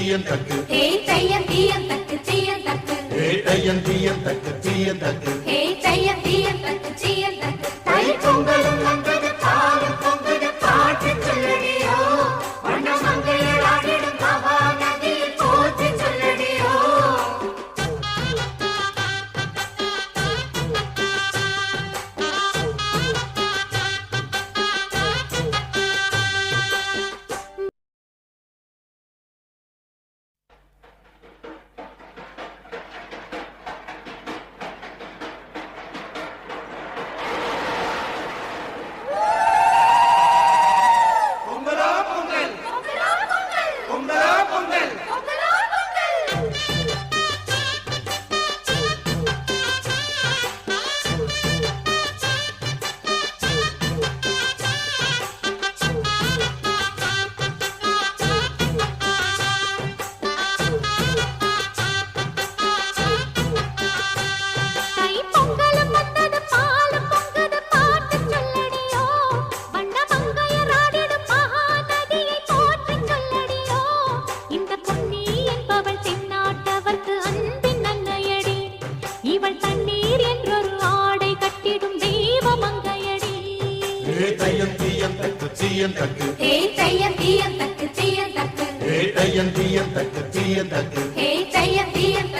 தீயன் தக்கு ஹே தையம் தீயம் தக்கு தீயம் தக்கு ஹே தையன் தீயன் தக்கு தீயன் தக்கு ஹே தையம் தீயம் தக்கு தீயம் தக்கு தை பொங்கலும் வந்தது பாலும் பொங்குது பாட்டு சொல்லடியோ வண்ண மங்கையராடிடும் மகா நதியில் போற்றி சொல்லடியோ தீயன் தக்கு ஹே தையம் தீயம் தக்கு தீயம் தக்கு ஹே தையன் தீயன் தக்கு தீயன் தக்கு ஹே தையம் தீயம்